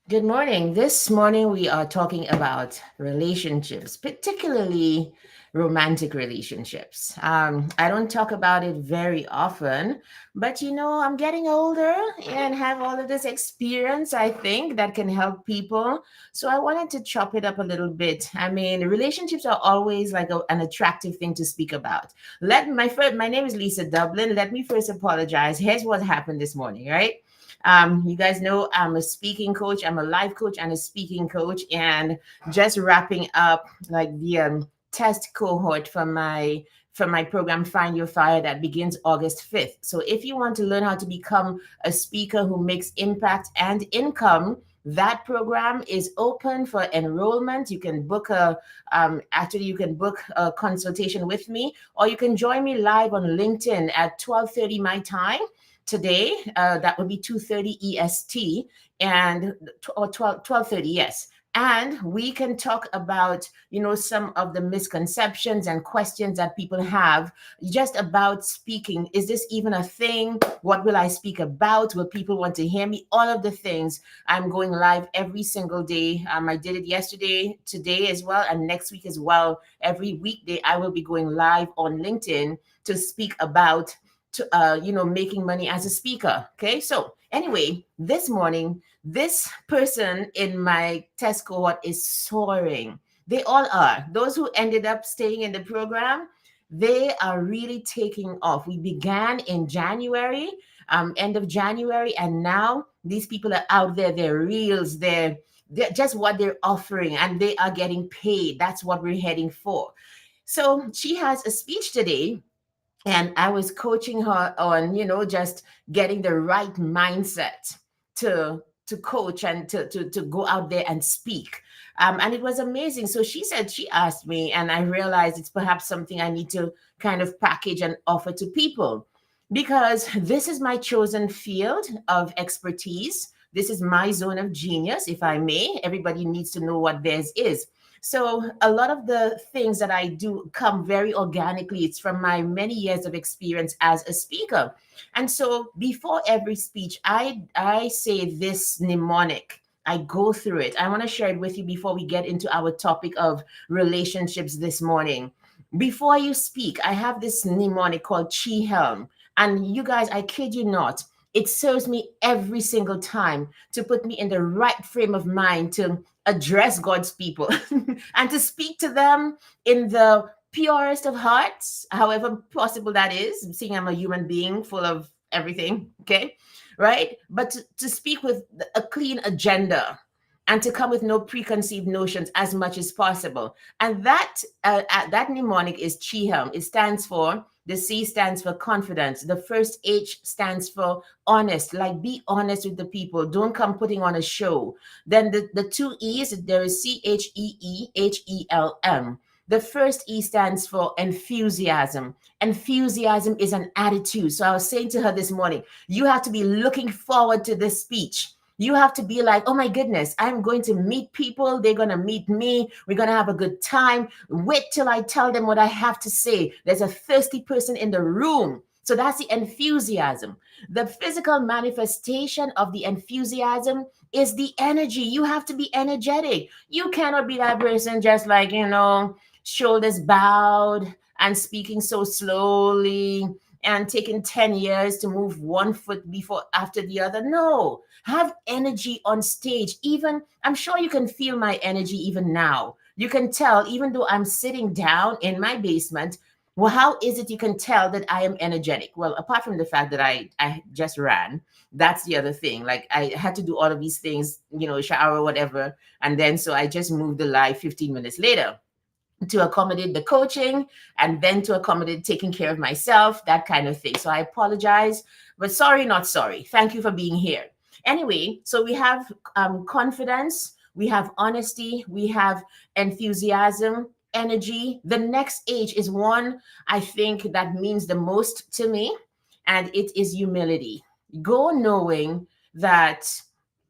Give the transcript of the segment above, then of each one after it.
Good morning. This morning we are talking about relationships, particularly romantic relationships. I don't talk about it very often, but I'm getting older and have all of this experience, I think, that can help people. So I wanted to chop it up a little bit. I mean, relationships are always like an attractive thing to speak about. My name is Lisa Dublin. Let me first apologize. Here's what happened this morning, right? You guys know I'm a speaking coach. I'm a life coach and a speaking coach, and just wrapping up like the test cohort for my program Find Your Fire that begins August 5th. So if you want to learn how to become a speaker who makes impact and income, that program is open for enrollment. You can book a consultation with me, or you can join me live on LinkedIn at 12:30 my time today. That would be 2:30 EST and or 12:30, yes. And we can talk about, some of the misconceptions and questions that people have just about speaking. Is this even a thing? What will I speak about? Will people want to hear me? All of the things. I'm going live every single day. I did it yesterday, today as well, and next week as well. Every weekday, I will be going live on LinkedIn to speak about making money as a speaker. Okay, so anyway, this morning, this person in my test cohort is soaring. They all are. Those who ended up staying in the program, they are really taking off. We began in January, end of January, and now these people are out there. Their reels, they're just what they're offering, and they are getting paid. That's what we're heading for. So she has a speech today, and I was coaching her on, just getting the right mindset to coach and to go out there and speak. And it was amazing. So she asked me, and I realized it's perhaps something I need to kind of package and offer to people, because this is my chosen field of expertise. This is my zone of genius, if I may. Everybody needs to know what theirs is. So a lot of the things that I do come very organically. It's from my many years of experience as a speaker. And so before every speech, I say this mnemonic. I go through it. I want to share it with you before we get into our topic of relationships this morning. Before you speak, I have this mnemonic called Chi Helm. And you guys, I kid you not, it serves me every single time to put me in the right frame of mind to address God's people and to speak to them in the purest of hearts, however possible that is, seeing I'm a human being full of everything, okay? Right? But to speak with a clean agenda and to come with no preconceived notions as much as possible. And that mnemonic is CHIHELM. It stands for, the C stands for confidence. The first H stands for honest, like be honest with the people. Don't come putting on a show. Then the two E's, there is CHEEHELM. The first E stands for enthusiasm. Enthusiasm is an attitude. So I was saying to her this morning, you have to be looking forward to this speech. You have to be like, oh my goodness, I'm going to meet people. They're going to meet me. We're going to have a good time. Wait till I tell them what I have to say. There's a thirsty person in the room. So that's the enthusiasm. The physical manifestation of the enthusiasm is the energy. You have to be energetic. You cannot be that person just like, shoulders bowed and speaking so slowly and taking 10 years to move one foot before after the other. No, have energy on stage. Even I'm sure you can feel my energy even now. You can tell, even though I'm sitting down in my basement. Well, how is it you can tell that I am energetic? Well, apart from the fact that I just ran, that's the other thing. Like I had to do all of these things, shower, whatever. And then so I just moved the live 15 minutes later to accommodate the coaching and then to accommodate taking care of myself, that kind of thing. So I apologize, but sorry, not sorry. Thank you for being here. Anyway, so we have confidence, we have honesty, we have enthusiasm, energy. The next H is one I think that means the most to me, and it is humility. Go knowing that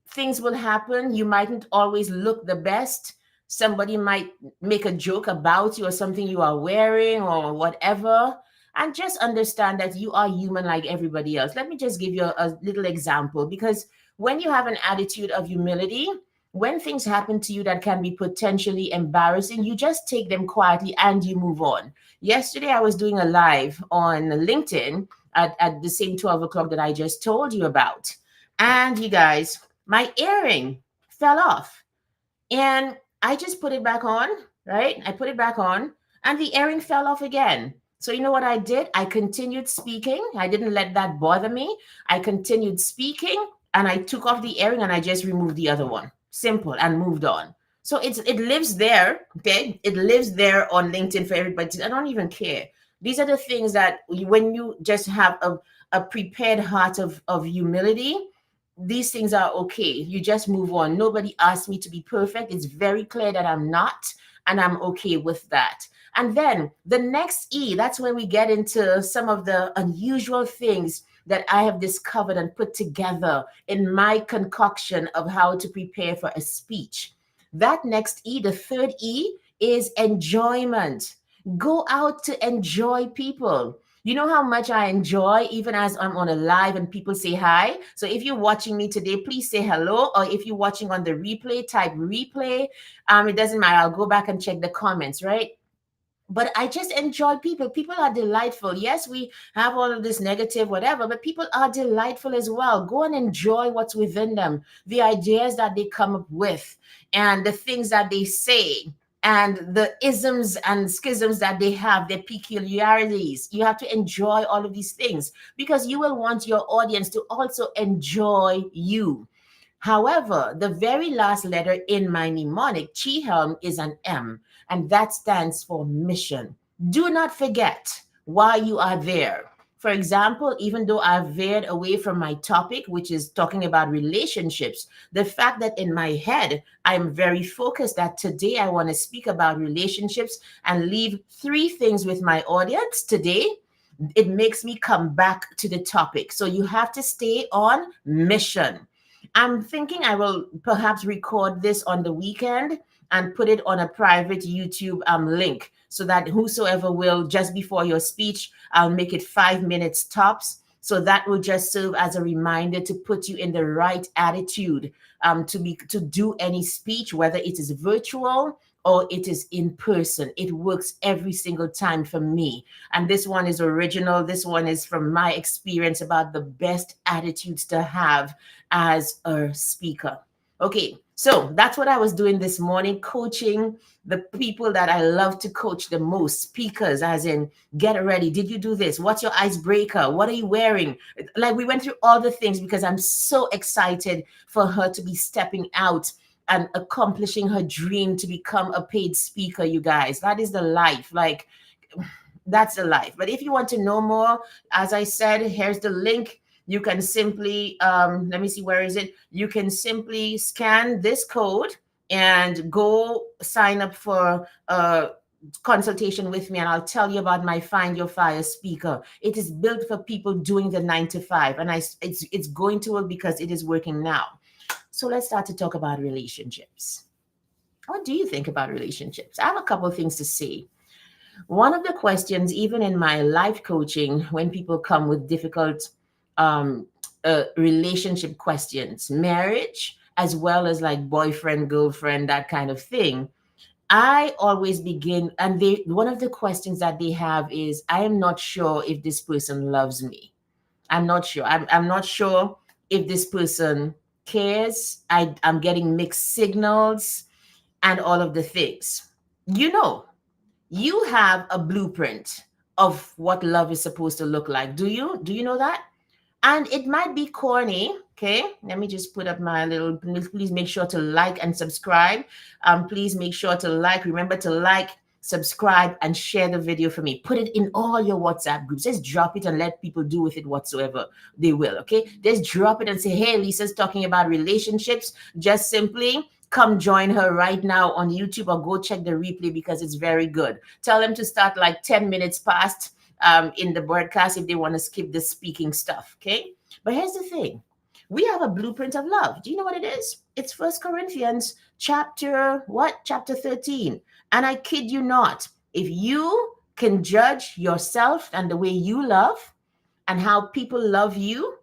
things will happen. You mightn't always look the best. Somebody might make a joke about you or something you are wearing or whatever. And just understand that you are human like everybody else. Let me just give you a little example, because when you have an attitude of humility, when things happen to you that can be potentially embarrassing, you just take them quietly and you move on. Yesterday, I was doing a live on LinkedIn at the same 12 o'clock that I just told you about. And you guys, my earring fell off. And I just put it back on, right? I put it back on, and the earring fell off again. So, you know what I did? I continued speaking. I didn't let that bother me. I continued speaking, and I took off the earring and I just removed the other one. Simple, and moved on. So it lives there, okay? It lives there on LinkedIn for everybody. I don't even care. These are the things that when you just have a prepared heart of humility, these things are okay. You just move on. Nobody asked me to be perfect. It's very clear that I'm not, and I'm okay with that. And then the next E, that's when we get into some of the unusual things that I have discovered and put together in my concoction of how to prepare for a speech. That next E, the third E, is enjoyment. Go out to enjoy people. You know how much I enjoy, even as I'm on a live and people say hi. So if you're watching me today, please say hello. Or if you're watching on the replay, type replay. It doesn't matter. I'll go back and check the comments, right? But I just enjoy people. People are delightful. Yes, we have all of this negative, whatever, but people are delightful as well. Go and enjoy what's within them, the ideas that they come up with, and the things that they say, and the isms and schisms that they have, their peculiarities. You have to enjoy all of these things because you will want your audience to also enjoy you. However, the very last letter in my mnemonic, Chi-Helm, is an M, and that stands for mission. Do not forget why you are there. For example, even though I've veered away from my topic, which is talking about relationships, the fact that in my head, I'm very focused that today I want to speak about relationships and leave 3 things with my audience today, it makes me come back to the topic. So you have to stay on mission. I'm thinking I will perhaps record this on the weekend and put it on a private YouTube link so that whosoever will, just before your speech, I'll make it 5 minutes tops. So that will just serve as a reminder to put you in the right attitude to do any speech, whether it is virtual or it is in person. It works every single time for me. And this one is original. This one is from my experience about the best attitudes to have as a speaker. Okay, so that's what I was doing this morning, coaching the people that I love to coach the most, speakers, as in, get ready. Did you do this? What's your icebreaker? What are you wearing? Like, we went through all the things because I'm so excited for her to be stepping out and accomplishing her dream to become a paid speaker, you guys. That is the life. Like, that's the life. But if you want to know more, as I said, here's the link. You can simply, let me see, where is it? You can simply scan this code and go sign up for a consultation with me, and I'll tell you about my Find Your Fire speaker. It is built for people doing the 9 to 5, and it's going to work because it is working now. So let's start to talk about relationships. What do you think about relationships? I have a couple of things to say. One of the questions, even in my life coaching, when people come with difficult relationship questions, marriage, as well as like boyfriend, girlfriend, that kind of thing, I always begin, and one of the questions that they have is, I am not sure if this person loves me. I'm not sure. I'm not sure if this person cares. I'm getting mixed signals and all of the things. You have a blueprint of what love is supposed to look like. Do you? Do you know that? And it might be corny. Okay, let me just put up my little, please make sure to like and subscribe. Please make sure to like, remember to like, subscribe, and share the video for me. Put it in all your WhatsApp groups. Just drop it and let people do with it whatsoever they will. Okay, just drop it and say, hey, Lisa's talking about relationships. Just simply come join her right now on YouTube or go check the replay because it's very good. Tell them to start like 10 minutes past in the broadcast if they want to skip the speaking stuff. Okay, but here's the thing. We have a blueprint of love. Do you know what it is? It's First Corinthians chapter 13. And I kid you not, if you can judge yourself and the way you love and how people love you,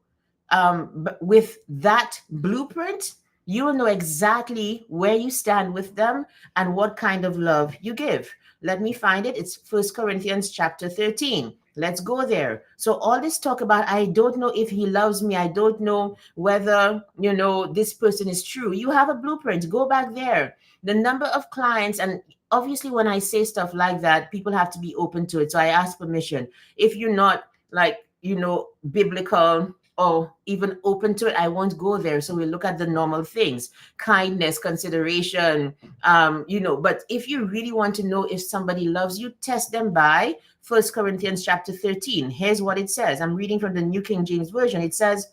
But with that blueprint, you will know exactly where you stand with them and what kind of love you give. Let me find it. It's First Corinthians chapter 13. Let's go there. So all this talk about, I don't know if he loves me. I don't know whether, this person is true. You have a blueprint. Go back there. The number of clients, and obviously when I say stuff like that, people have to be open to it. So I ask permission. If you're not like, biblical or even open to it, I won't go there. So we look at the normal things: kindness, consideration, but if you really want to know if somebody loves you, test them by First Corinthians chapter 13. Here's what it says. I'm reading from the New King James Version. It says,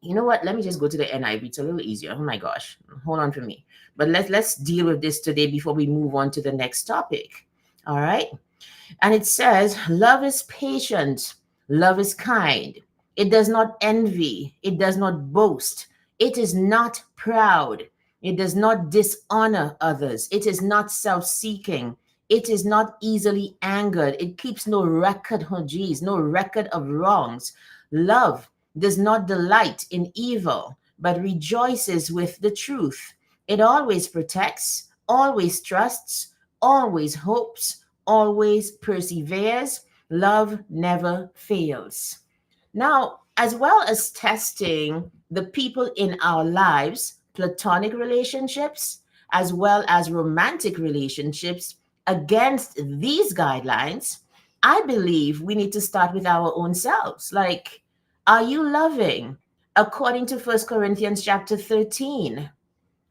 you know what? Let me just go to the NIV. It's a little easier. Oh my gosh. Hold on for me. But let's deal with this today before we move on to the next topic. All right. And it says, love is patient. Love is kind. It does not envy. It does not boast. It is not proud. It does not dishonor others. It is not self-seeking. It is not easily angered. It keeps no record, oh geez, no record of wrongs. Love does not delight in evil, but rejoices with the truth. It always protects, always trusts, always hopes, always perseveres. Love never fails. Now, as well as testing the people in our lives, platonic relationships, as well as romantic relationships, against these guidelines, I believe we need to start with our own selves. Like, are you loving according to First Corinthians chapter 13?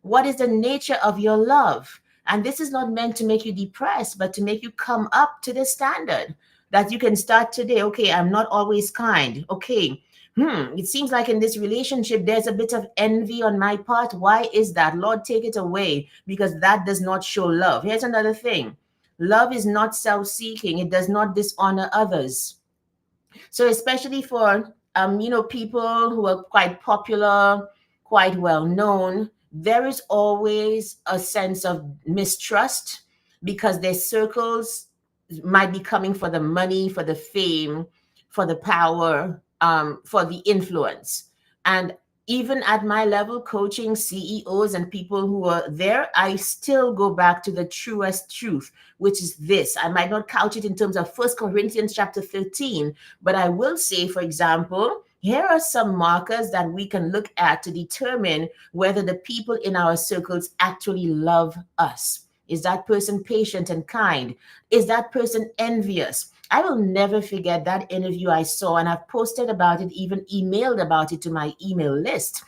What is the nature of your love? And this is not meant to make you depressed, but to make you come up to the standard that you can start today. Okay, I'm not always kind. Okay, it seems like in this relationship, there's a bit of envy on my part. Why is that? Lord, take it away, because that does not show love. Here's another thing. Love is not self-seeking. It does not dishonor others. So especially for, people who are quite popular, quite well known, there is always a sense of mistrust because their circles might be coming for the money, for the fame, for the power, for the influence. And even at my level, coaching CEOs and people who are there, I still go back to the truest truth, which is this. I might not couch it in terms of First Corinthians chapter 13, but I will say, for example, here are some markers that we can look at to determine whether the people in our circles actually love us. Is that person patient and kind? Is that person envious? I will never forget that interview I saw, and I've posted about it, even emailed about it to my email list.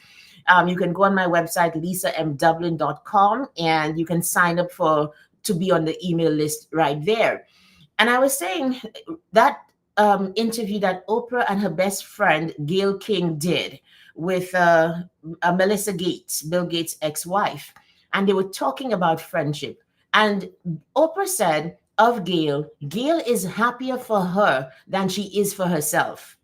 You can go on my website, lisamdublin.com, and you can sign up to be on the email list right there. And I was saying that interview that Oprah and her best friend, Gayle King, did with Melissa Gates, Bill Gates' ex-wife. And they were talking about friendship. And Oprah said of Gayle is happier for her than she is for herself.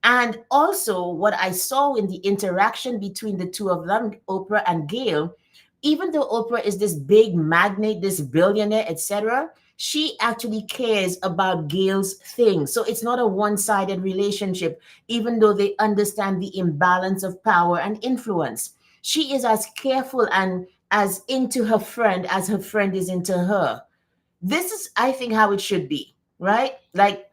And also what I saw in the interaction between the two of them, Oprah and Gayle, even though Oprah is this big magnate, this billionaire, etc., she actually cares about Gayle's things. So it's not a one-sided relationship, even though they understand the imbalance of power and influence. She is as careful and as into her friend as her friend is into her. This is, I think, how it should be, right? Like,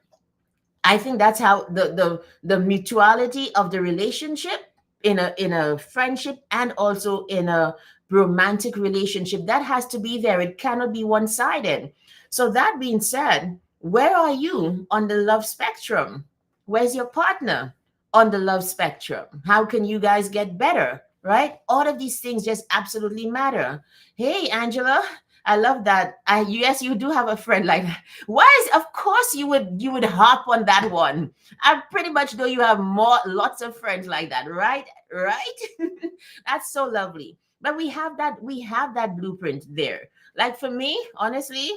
I think that's how the mutuality of the relationship in a friendship and also in a romantic relationship, that has to be there. It cannot be one-sided. So that being said, where are you on the love spectrum? Where's your partner on the love spectrum? How can you guys get better, right? All of these things just absolutely matter. Hey, Angela, I love that. Yes, you do have a friend like that. Of course you would hop on that one. I pretty much know you have lots of friends like that, right? Right? That's so lovely. But we have that blueprint there. Like for me, honestly,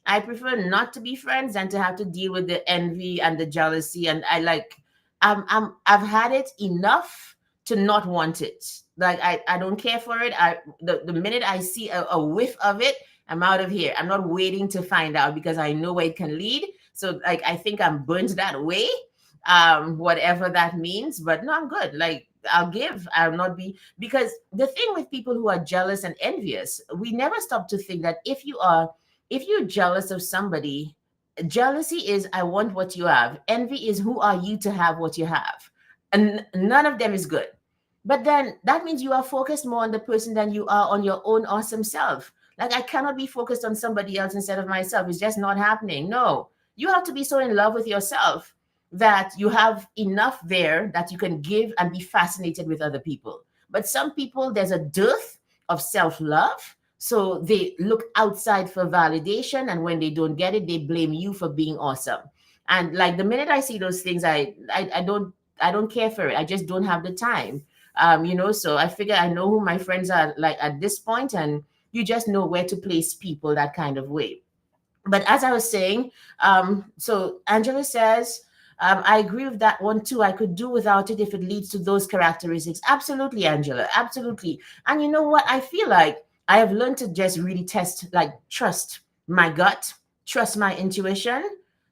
I prefer not to be friends than to have to deal with the envy and the jealousy. And I've had it enough to not want it. Like I don't care for it. The minute I see a whiff of it, I'm out of here. I'm not waiting to find out because I know where it can lead. So like I think I'm burnt that way. whatever that means. But no, I'm good. Like, I'll give, I'll not be, because the thing with people who are jealous and envious, we never stop to think that if you're jealous of somebody, jealousy is I want what you have. Envy is who are you to have what you have. And none of them is good. But then that means you are focused more on the person than you are on your own awesome self. Like, I cannot be focused on somebody else instead of myself. It's just not happening. No, you have to be so in love with yourself that you have enough there that you can give and be fascinated with other people. But some people, there's a dearth of self love. So they look outside for validation. And when they don't get it, they blame you for being awesome. And like the minute I see those things, I don't care for it. I just don't have the time. So I figure I know who my friends are like at this point, and you just know where to place people that kind of way. But as I was saying, so Angela says, I agree with that one too. I could do without it if it leads to those characteristics. Absolutely, Angela. Absolutely. And you know what? I feel like I have learned to just really test, like, trust my gut, trust my intuition.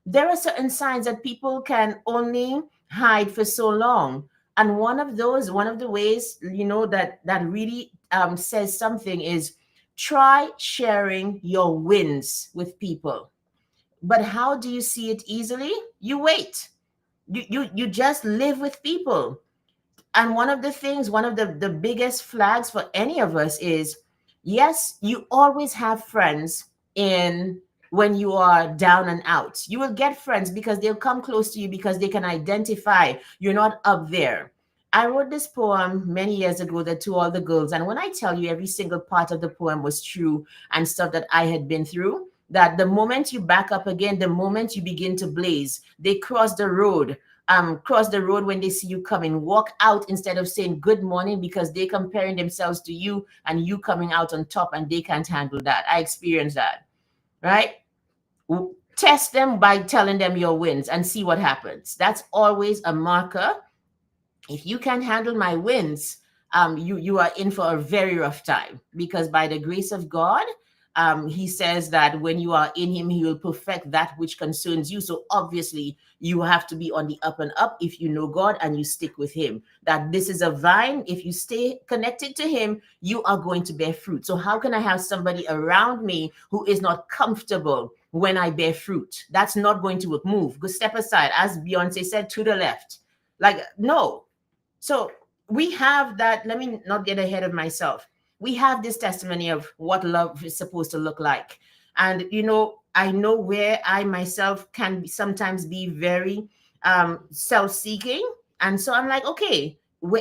There are certain signs that people can only hide for so long. And one of the ways, that really says something is try sharing your wins with people. But how do you see it easily? You wait. You just live with people. And one of the biggest flags for any of us is, yes, you always have friends in when you are down and out. You will get friends because they'll come close to you because they can identify you're not up there. I wrote this poem many years ago that to all the girls. And when I tell you every single part of the poem was true and stuff that I had been through, that the moment you back up again, the moment you begin to blaze, they cross the road when they see you coming, walk out instead of saying good morning because they comparing themselves to you and you coming out on top and they can't handle that. I experienced that, right? Test them by telling them your wins and see what happens. That's always a marker. If you can't handle my wins, you are in for a very rough time, because by the grace of God, he says that when you are in him, he will perfect that which concerns you. So obviously, you have to be on the up and up if you know God and you stick with him. That this is a vine. If you stay connected to him, you are going to bear fruit. So how can I have somebody around me who is not comfortable when I bear fruit? That's not going to work. Move, go step aside. As Beyonce said, to the left. Like, no. So we have that. Let me not get ahead of myself. We have this testimony of what love is supposed to look like. And, I know where I myself can sometimes be very self-seeking. And so I'm like, okay,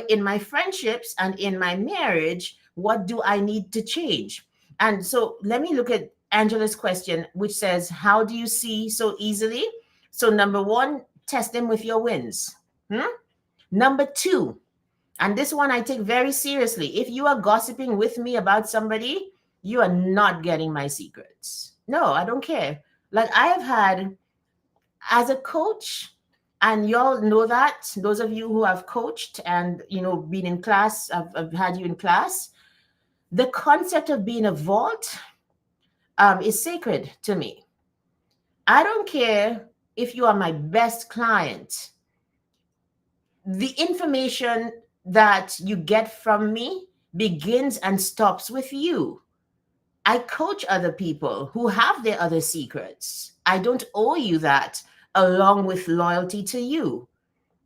in my friendships and in my marriage, what do I need to change? And so let me look at Angela's question, which says, how do you see so easily? So number one, test them with your wins. Number two, and this one I take very seriously. If you are gossiping with me about somebody, you are not getting my secrets. No, I don't care. Like, I have had, as a coach, and y'all know that, those of you who have coached and, been in class, I've had you in class, the concept of being a vault is sacred to me. I don't care if you are my best client. The information that you get from me begins and stops with you. I coach other people who have their other secrets. I don't owe you that along with loyalty to you.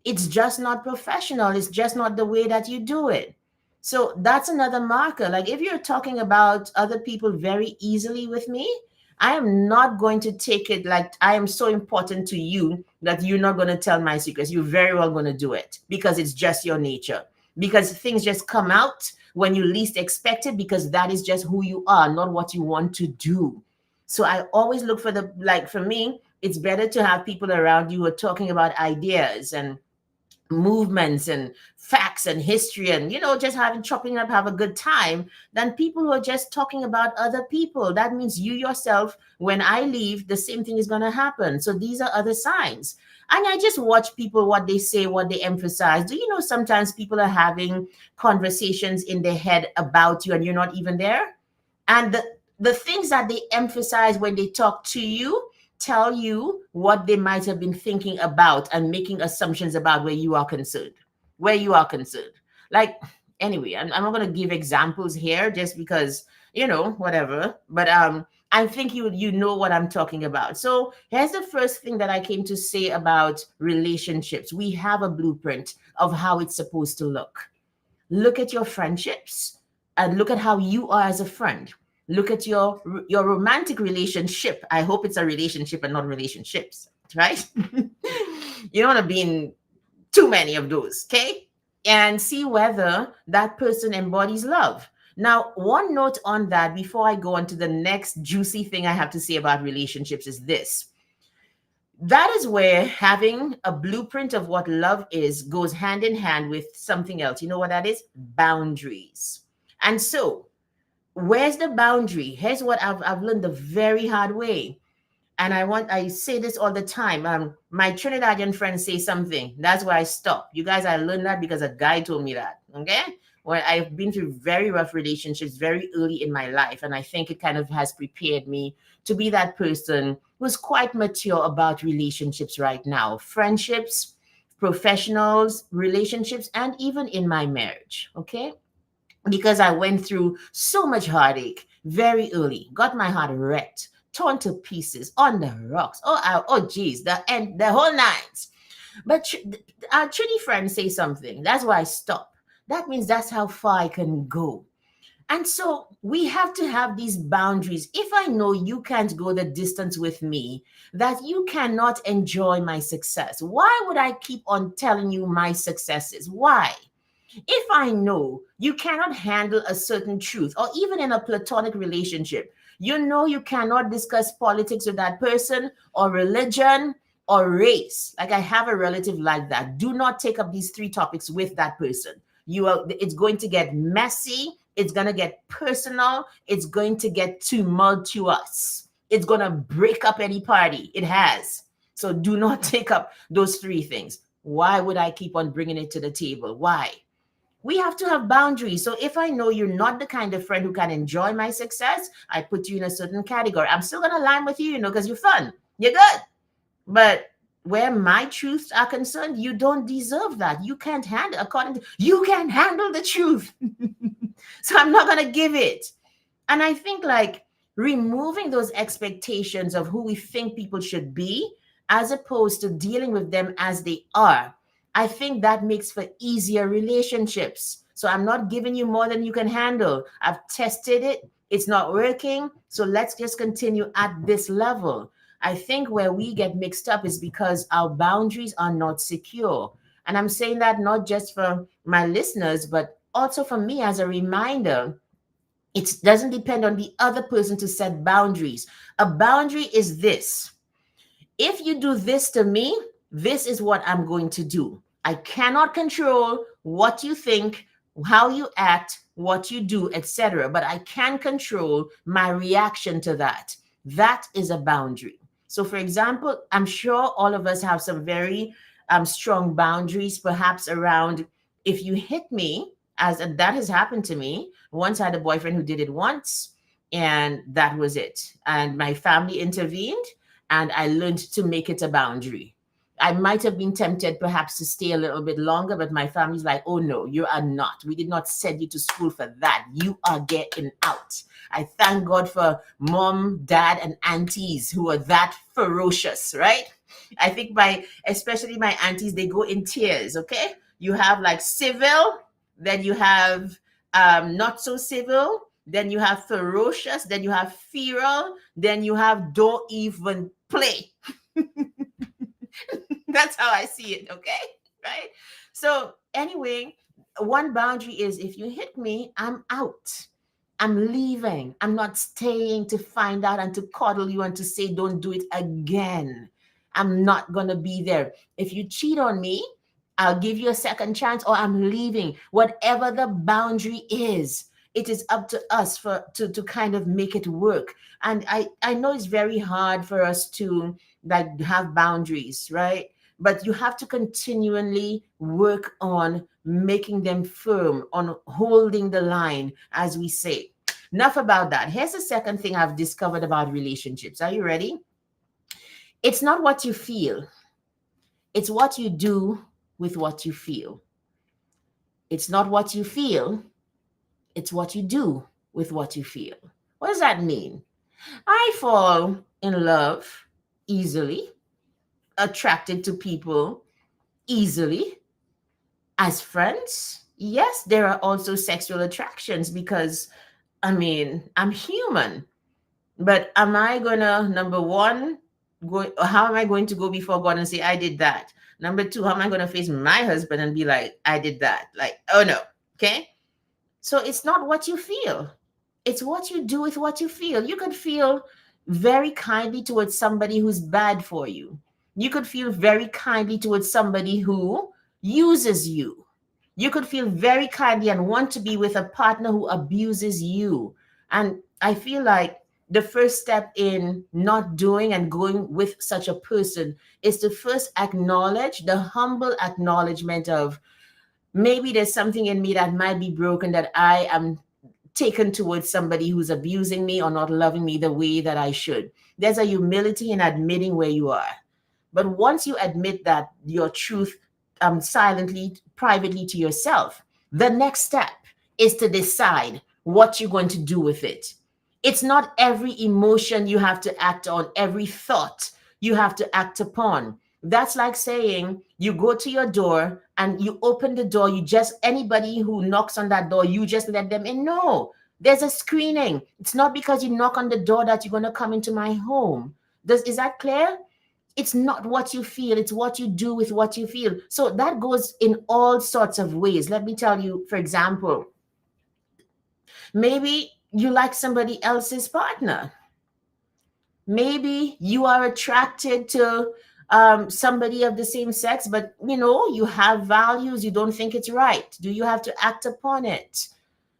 It's just not professional. It's just not the way that you do it. So that's another marker. Like, if you're talking about other people very easily with me, I am not going to take it like I am so important to you that you're not going to tell my secrets. You're very well going to do it because it's just your nature. Because things just come out when you least expect it, because that is just who you are, not what you want to do. So I always look for for me, it's better to have people around you who are talking about ideas and movements and facts and history and just chopping up, have a good time, than people who are just talking about other people. That means you yourself, when I leave, the same thing is going to happen. So these are other signs. And I just watch people, what they say, what they emphasize. Do you know sometimes people are having conversations in their head about you and you're not even there? And the things that they emphasize when they talk to you tell you what they might have been thinking about and making assumptions about where you are concerned. Where you are concerned. Like, anyway, I'm not going to give examples here just because, whatever. But I think you know what I'm talking about. So here's the first thing that I came to say about relationships. We have a blueprint of how it's supposed to look. Look at your friendships and look at how you are as a friend. Look at your romantic relationship. I hope it's a relationship and not relationships, right? You don't want to be in too many of those, okay? And see whether that person embodies love. Now, one note on that before I go on to the next juicy thing I have to say about relationships is this. That is where having a blueprint of what love is goes hand in hand with something else. You know what that is? Boundaries. And so, where's the boundary? Here's what I've learned the very hard way. And I say this all the time. My Trinidadian friends say something. That's why I stop. You guys, I learned that because a guy told me that. Okay. Well, I've been through very rough relationships very early in my life. And I think it kind of has prepared me to be that person who's quite mature about relationships right now. Friendships, professionals, relationships, and even in my marriage. Okay. Because I went through so much heartache very early, got my heart wrecked, torn to pieces on the rocks. Geez, the whole night. But our Trini friends say something. That's why I stop. That means that's how far I can go. And so we have to have these boundaries. If I know you can't go the distance with me, that you cannot enjoy my success, why would I keep on telling you my successes? Why? If I know you cannot handle a certain truth, or even in a platonic relationship, you know you cannot discuss politics with that person, or religion, or race. Like I have a relative like that. Do not take up these three topics with that person. It's going to get messy. It's going to get personal. It's going to get tumultuous. It's going to break up any party. It has. So do not take up those three things. Why would I keep on bringing it to the table? Why? We have to have boundaries. So if I know you're not the kind of friend who can enjoy my success, I put you in a certain category. I'm still going to line with you, because you're fun. You're good. But where my truths are concerned, you don't deserve that. You can't handle, you can't handle the truth. So I'm not going to give it. And I think like removing those expectations of who we think people should be, as opposed to dealing with them as they are, I think that makes for easier relationships. So I'm not giving you more than you can handle. I've tested it. It's not working. So let's just continue at this level. I think where we get mixed up is because our boundaries are not secure. And I'm saying that not just for my listeners, but also for me as a reminder. It doesn't depend on the other person to set boundaries. A boundary is this. If you do this to me, this is what I'm going to do. I cannot control what you think, how you act, what you do, etc. But I can control my reaction to that. That is a boundary. So, for example, I'm sure all of us have some very strong boundaries, perhaps around if you hit me, as that has happened to me. Once I had a boyfriend who did it once, and that was it. And my family intervened, and I learned to make it a boundary. I might have been tempted perhaps to stay a little bit longer, but my family's like, oh no, you are not. We did not send you to school for that. You are getting out. I thank God for mom, dad, and aunties who are that ferocious, right? I think especially my aunties, they go in tiers, okay? You have like civil, then you have not so civil, then you have ferocious, then you have feral, then you have don't even play. That's how I see it, okay? Right? So anyway, one boundary is if you hit me, I'm out. I'm leaving. I'm not staying to find out and to coddle you and to say, don't do it again. I'm not going to be there. If you cheat on me, I'll give you a second chance or I'm leaving. Whatever the boundary is, it is up to us to kind of make it work. And I know it's very hard for us to like have boundaries, right? But you have to continually work on making them firm, on holding the line, as we say. Enough about that. Here's the second thing I've discovered about relationships. Are you ready? It's not what you feel, it's what you do with what you feel. It's not what you feel, it's what you do with what you feel. What does that mean? I fall in love easily, attracted to people easily as friends. Yes, there are also sexual attractions because, I mean, I'm human. But am I gonna, number one, how am I going to go before God and say, I did that? Number two, how am I gonna face my husband and be like, I did that? Like, oh no. Okay. So it's not what you feel, it's what you do with what you feel. You could feel very kindly towards somebody who's bad for you. You could feel very kindly towards somebody who uses you. You could feel very kindly and want to be with a partner who abuses you. And I feel like the first step in not doing and going with such a person is to first acknowledge the humble acknowledgement of, maybe there's something in me that might be broken, that I am taken towards somebody who's abusing me or not loving me the way that I should. There's a humility in admitting where you are. But once you admit that, your truth, silently, privately to yourself, the next step is to decide what you're going to do with it. It's not every emotion you have to act on, every thought you have to act upon. That's like saying you go to your door and you open the door, you just, anybody who knocks on that door, you just let them in. No, there's a screening. It's not because you knock on the door that you're going to come into my home. Is that clear? It's not what you feel, it's what you do with what you feel. So that goes in all sorts of ways. Let me tell you, for example, maybe you like somebody else's partner. Maybe you are attracted to somebody of the same sex, but you have values, you don't think it's right. Do you have to act upon it?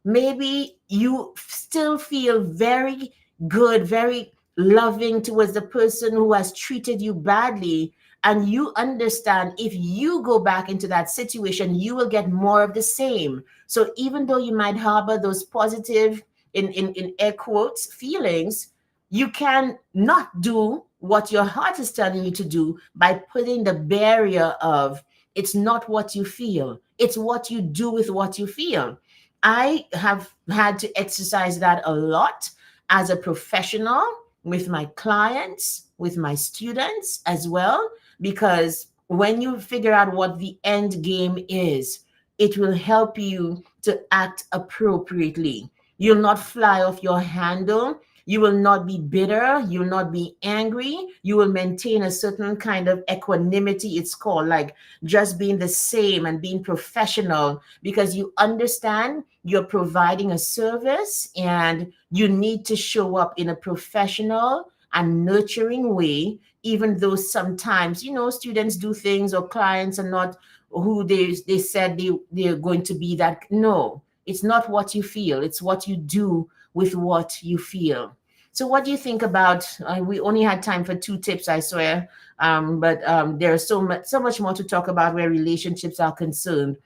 Maybe you still feel very good, very loving towards the person who has treated you badly. And you understand, if you go back into that situation, you will get more of the same. So even though you might harbor those positive, in air quotes, feelings, you can not do what your heart is telling you to do by putting the barrier of, it's not what you feel, it's what you do with what you feel. I have had to exercise that a lot as a professional, with my clients, with my students as well, because when you figure out what the end game is, it will help you to act appropriately. You'll not fly off your handle. You will not be bitter. You'll not be angry. You will maintain a certain kind of equanimity, it's called, like just being the same and being professional, because you understand you're providing a service and you need to show up in a professional and nurturing way, even though sometimes, students do things or clients are not who they said they're going to be. That, no, it's not what you feel, it's what you do with what you feel. So what do you think about, we only had time for 2 tips, I swear, but there's so much more to talk about where relationships are concerned.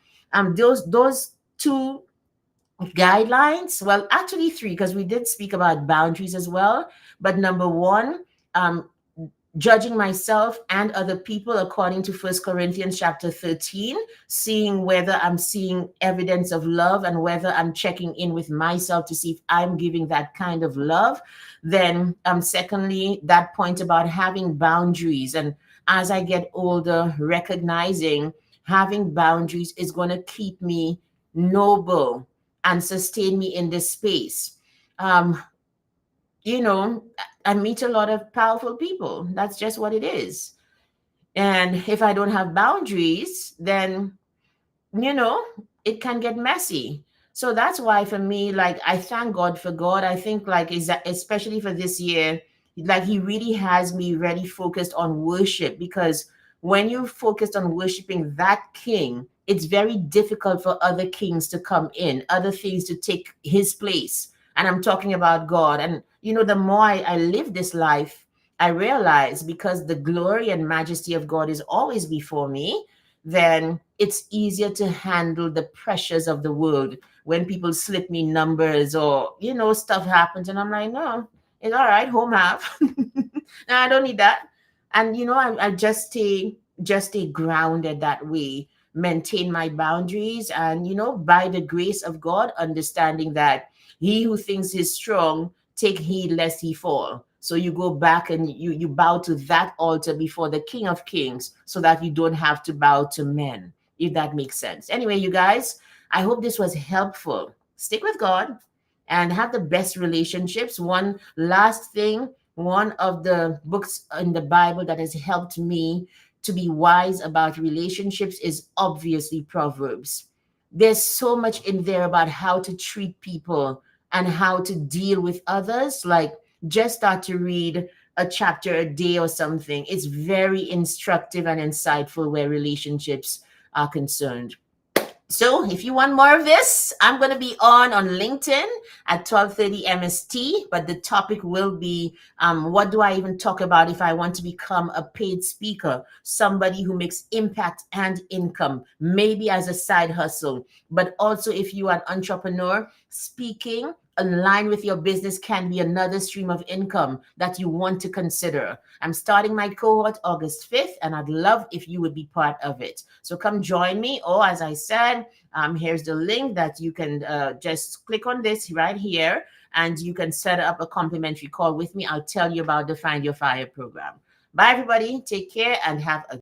Those 2 guidelines, well, actually 3, because we did speak about boundaries as well. But number 1, um, judging myself and other people according to First Corinthians chapter 13, seeing whether I'm seeing evidence of love and whether I'm checking in with myself to see if I'm giving that kind of love. Then secondly, that point about having boundaries, and as I get older, recognizing having boundaries is going to keep me noble and sustain me in this space. um you know, I meet a lot of powerful people. That's just what it is. And if I don't have boundaries, then, you know, it can get messy. So that's why for me, like, I thank God for God. I think, like, is that especially for this year, like, He really has me really focused on worship, because when you're focused on worshiping that King, it's very difficult for other kings to come in, other things to take His place. And I'm talking about God. And, the more I live this life, I realize, because the glory and majesty of God is always before me, then it's easier to handle the pressures of the world. When people slip me numbers, or, stuff happens, and I'm like, no, it's all right, home half. No, I don't need that. And I just stay grounded that way, maintain my boundaries, and by the grace of God, understanding that he who thinks he's strong, take heed lest he fall. So you go back and you bow to that altar before the King of Kings, so that you don't have to bow to men, if that makes sense. Anyway, you guys, I hope this was helpful. Stick with God and have the best relationships. One last thing, one of the books in the Bible that has helped me to be wise about relationships is obviously Proverbs. There's so much in there about how to treat people and how to deal with others. Like, just start to read a chapter a day or something. It's very instructive and insightful where relationships are concerned. So if you want more of this, I'm going to be on LinkedIn at 12:30 MST, but the topic will be what do I even talk about if I want to become a paid speaker, somebody who makes impact and income, maybe as a side hustle, but also if you are an entrepreneur, speaking aligned with your business can be another stream of income that you want to consider. I'm starting my cohort August 5th, and I'd love if you would be part of it. So come join me. Or, as I said, here's the link that you can just click on this right here, and you can set up a complimentary call with me. I'll tell you about the Find Your Fire program. Bye, everybody. Take care and have a